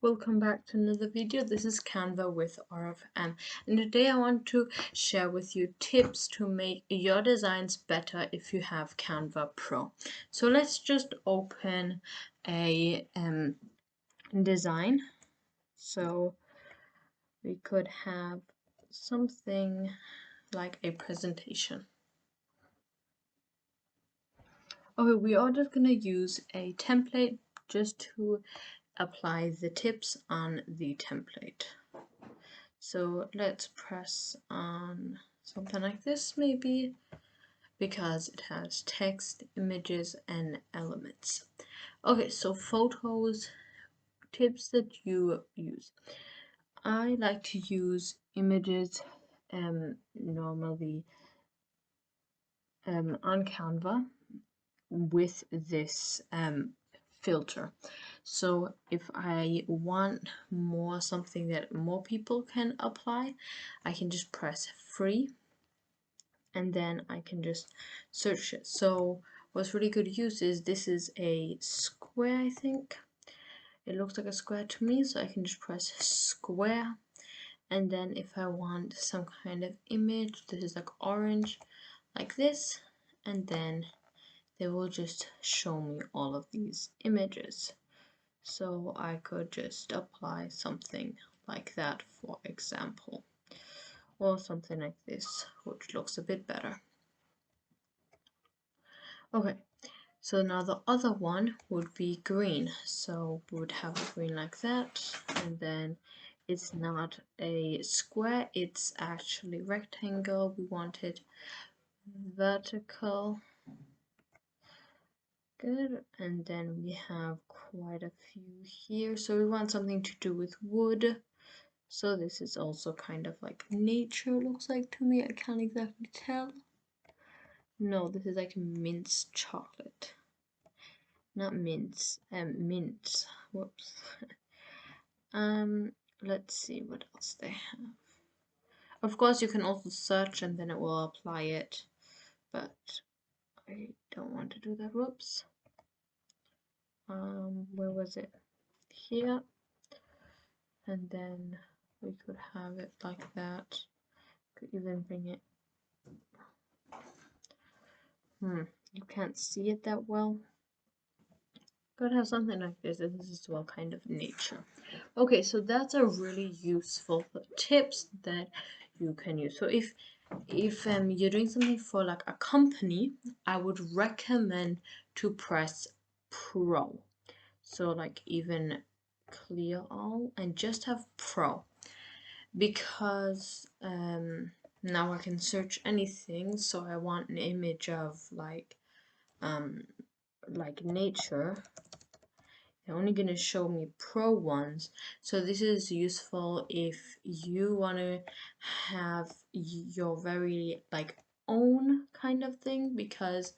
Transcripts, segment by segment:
Welcome back to another video. This is Canva with RFM, and today I want to share with you tips to make your designs better if you have Canva Pro. So let's just open a design. So we could have something like a presentation. Okay, we are just gonna use a template just to apply the tips on the template. So let's press on something like this maybe, because it has text, images, and elements. Okay, so photos, tips that you use. I like to use images normally on Canva with this filter. So if I want more something that more people can apply, I can just press free and then I can just search it. So what's really good use is this is a square, I think. It looks like a square to me, so I can just press square, and then if I want some kind of image, this is like orange, like this, and then they will just show me all of these images. So I could just apply something like that, for example, or something like this, which looks a bit better. Okay, so now the other one would be green. So we would have green like that, and then it's not a square, it's actually rectangle. We want it vertical. Good, and then we have quite a few here. So we want something to do with wood. So this is also kind of like nature, looks like to me. I can't exactly tell. No, this is like minced chocolate. Not mince, mint. Whoops. Let's see what else they have. Of course, you can also search and then it will apply it, but I don't want to do that. Whoops. Where was it? Here, and then we could have it like that. Could even bring it. You can't see it that well. Could have something like this, and this is well kind of nature. Okay, so that's a really useful tips that you can use. So if you're doing something for like a company, I would recommend to press Pro. So like even clear all and just have Pro, because now I can search anything. So I want an image of like nature. They're only going to show me Pro ones. So this is useful if you want to have your very like own kind of thing, because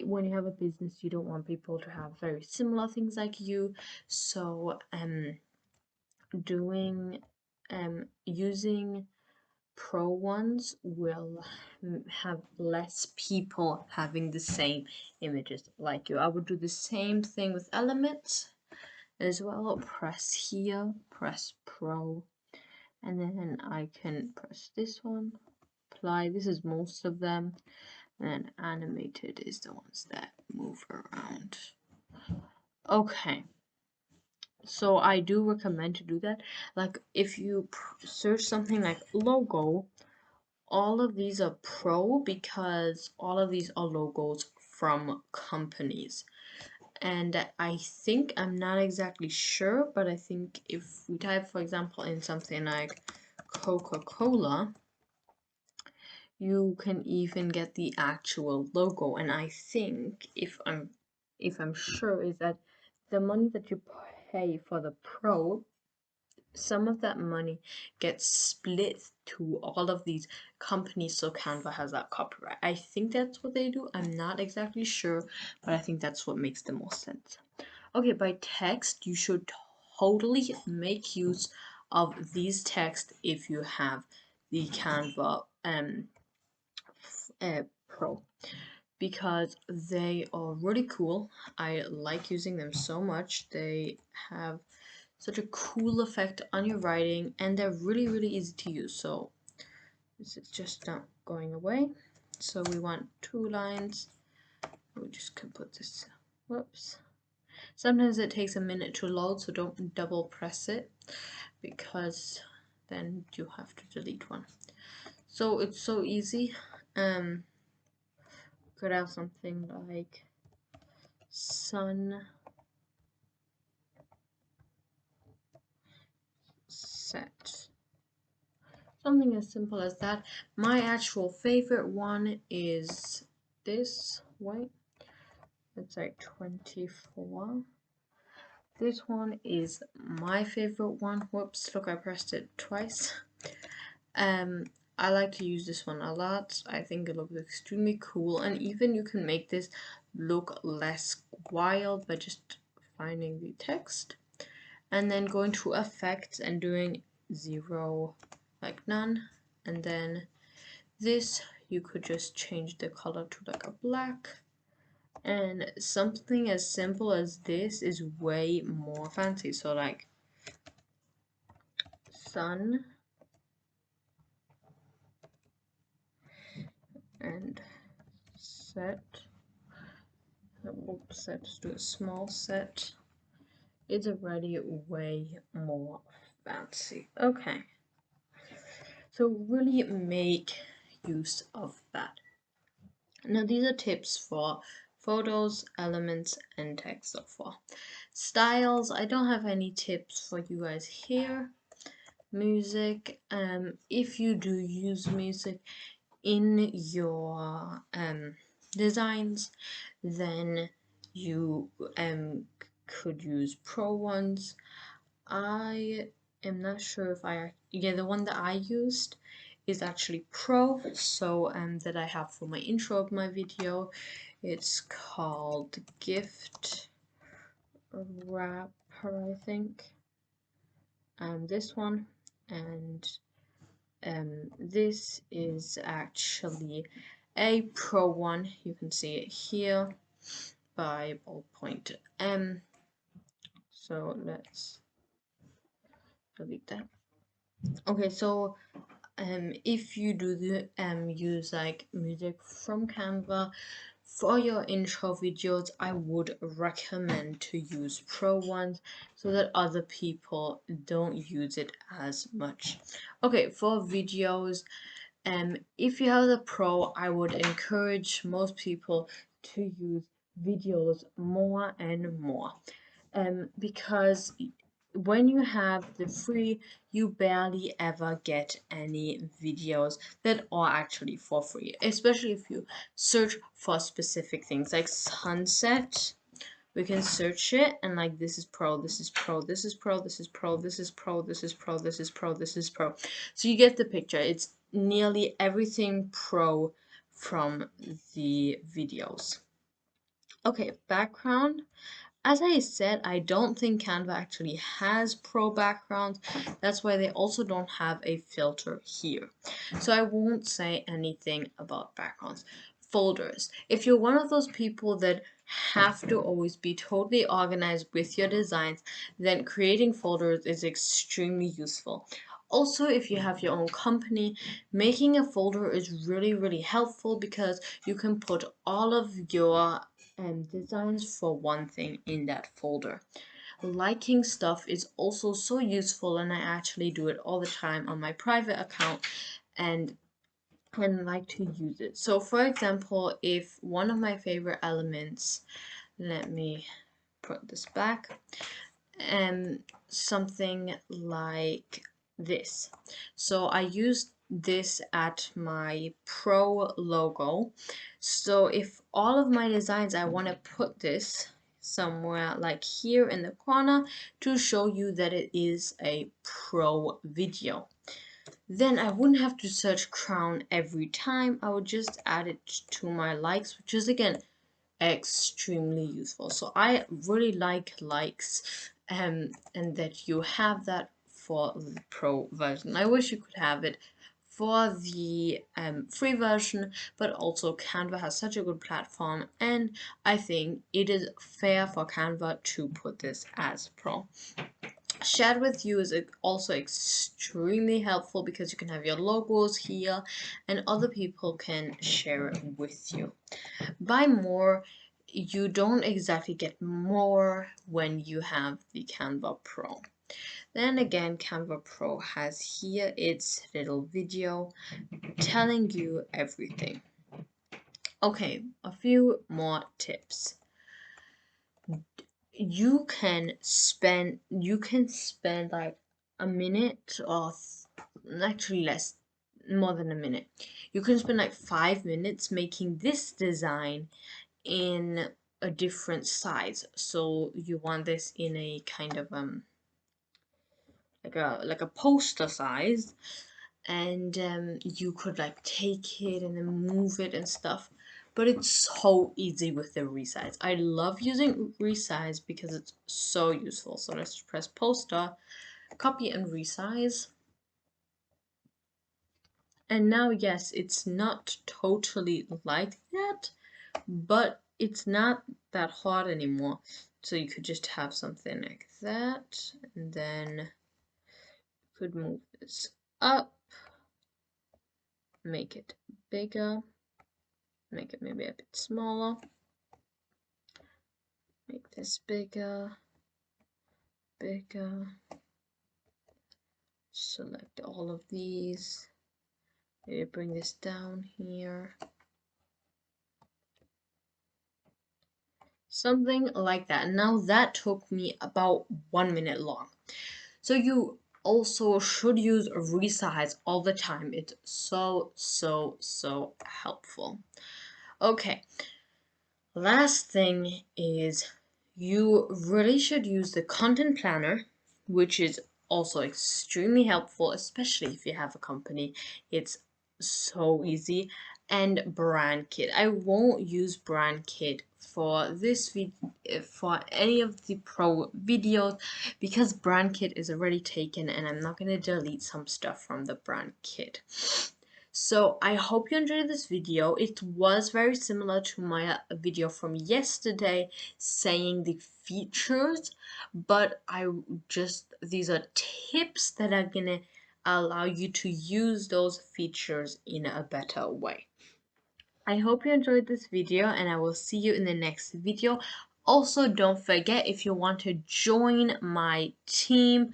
when you have a business you don't want people to have very similar things like you. So using Pro ones will have less people having the same images like you. I would do the same thing with elements as well. Press here, press Pro, and then I can press this one, apply. This is most of them, and animated is the ones that move around. Okay, so I do recommend to do that. Like if you search something like logo, all of these are Pro, because all of these are logos from companies. And I think, I'm not exactly sure, but I think if we type, for example, in something like Coca-Cola, you can even get the actual logo. And I think, if I'm sure, is that the money that you pay for the Pro some of that money gets split to all of these companies so Canva has that copyright. I think that's what they do. I'm not exactly sure, but I think that's what makes the most sense. Okay, by text, you should totally make use of these text if you have the Canva Pro, because they are really cool. I like using them so much. They have such a cool effect on your writing, and they're really easy to use. So this is just not going away. So we want 2 lines. We just can put this, whoops. Sometimes it takes a minute to load, so don't double press it, because then you have to delete one. So it's so easy. Could have something like sunset. Something as simple as that. My actual favorite one is this. Wait, it's like 24. This one is my favorite one. Whoops, look, I pressed it twice. I like to use this one a lot. I think it looks extremely cool, and even you can make this look less wild by just finding the text and then going to effects and doing 0, like none, and then this you could just change the color to like a black, and something as simple as this is way more fancy. So like sun and set, oops, let's do a small set. It's already way more fancy. Okay, so really make use of that. Now these are tips for photos, elements, and text so far. Styles, I don't have any tips for you guys here. Music, if you do use music in your designs, then you could use pro ones. I am not sure if the one that I used is actually pro, so that I have for my intro of my video. It's called Gift Wrapper, I think. This one, and this is actually a pro one. You can see it here by ballpoint M. So let's delete that. Okay, so if you do the use like music from Canva for your intro videos, I would recommend to use pro ones so that other people don't use it as much. Okay, for videos, if you have the pro, I would encourage most people to use videos more and more, because when you have the free, you barely ever get any videos that are actually for free, especially if you search for specific things like sunset. We can search it, and like this is pro, this is pro, this is pro, this is pro, this is pro, this is pro, this is pro, this is pro. So you get the picture. It's nearly everything pro from the videos. Okay, background. As I said, I don't think Canva actually has pro backgrounds. That's why they also don't have a filter here. So I won't say anything about backgrounds. Folders. If you're one of those people that have to always be totally organized with your designs, then creating folders is extremely useful. Also, if you have your own company, making a folder is really helpful because you can put all of your designs for one thing in that folder. Liking stuff is also so useful, and I actually do it all the time on my private account and like to use it. So for example, if one of my favorite elements, let me put this back, something like this. So I used this at my pro logo. So if all of my designs I want to put this, somewhere like here in the corner to show you that it is a pro video. Then I wouldn't have to search crown every time. I would just add it to my likes, which is again extremely useful. So I really like likes, and that you have that for the pro version. I wish you could have it for the free version, but also Canva has such a good platform, and I think it is fair for Canva to put this as pro. Shared with you is also extremely helpful because you can have your logos here and other people can share it with you. Buy more, you don't exactly get more when you have the Canva Pro. Then again, Canva Pro has here its little video telling you everything. Okay, a few more tips. You can spend like a minute or actually more than a minute. You can spend like 5 minutes making this design in a different size. So you want this in a kind of like a poster size, and you could like take it and then move it and stuff, but it's so easy with the resize. I love using resize because it's so useful. So let's press poster, copy and resize, and now yes, it's not totally like that, but it's not that hard anymore. So you could just have something like that, and then could move this up, make it bigger, make it maybe a bit smaller, make this bigger, select all of these, maybe bring this down here, something like that. Now that took me about 1 minute long. So you also should use resize all the time. It's so helpful. Okay, last thing is you really should use the content planner, which is also extremely helpful, especially if you have a company. It's so easy. And brand kit. I won't use brand kit for this for any of the pro videos because brand kit is already taken and I'm not going to delete some stuff from the brand kit. So I hope you enjoyed this video. It was very similar to my video from yesterday saying the features, but these are tips that are gonna allow you to use those features in a better way. I hope you enjoyed this video and I will see you in the next video. Also, don't forget, if you want to join my team,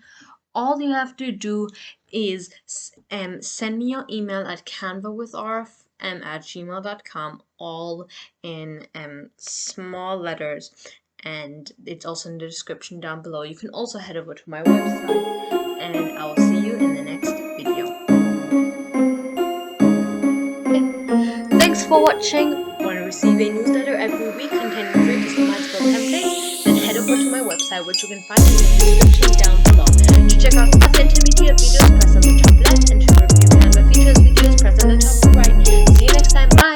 all you have to do is send me your email at canvawithrf@gmail.com, all in small letters, and it's also in the description down below. You can also head over to my website, and I will see you in the next video. Okay. Thanks for watching. Want to receive a newsletter every week containing 3 customizable templates? Then head over to my website, which you can find in the description down below. To check out other intermediate videos, press on the top left, and to review Canva features videos, press on the top right. See you next time. Bye!